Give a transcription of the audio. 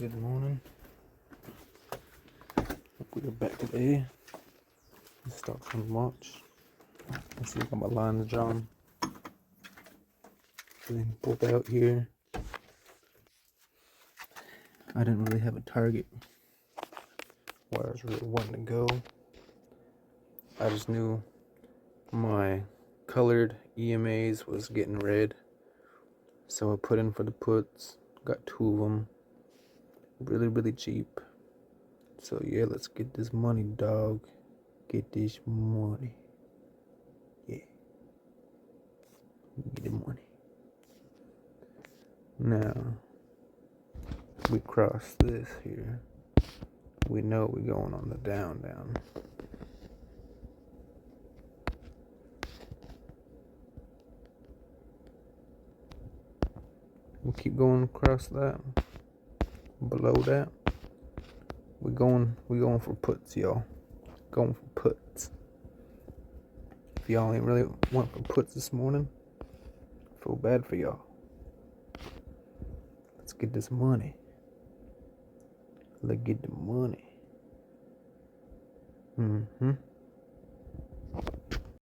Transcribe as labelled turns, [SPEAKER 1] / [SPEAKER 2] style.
[SPEAKER 1] Good morning. We're back today. Let's start from March. Let's see if my lines drawn. Everything pulled out here. I didn't really have a target where I was really wanting to go. I just knew my colored EMAs was getting red, so I put in for the puts. Got 2 of them, really cheap. So yeah, let's get this money, dog. Get this money. Yeah, get the money. Now we cross this here. We know we're going on the down. We'll keep going across that. Below that, we're going for puts, y'all. Going for puts. If y'all ain't really want for puts this morning, I feel bad for y'all. Let's get this money. Let's get the money.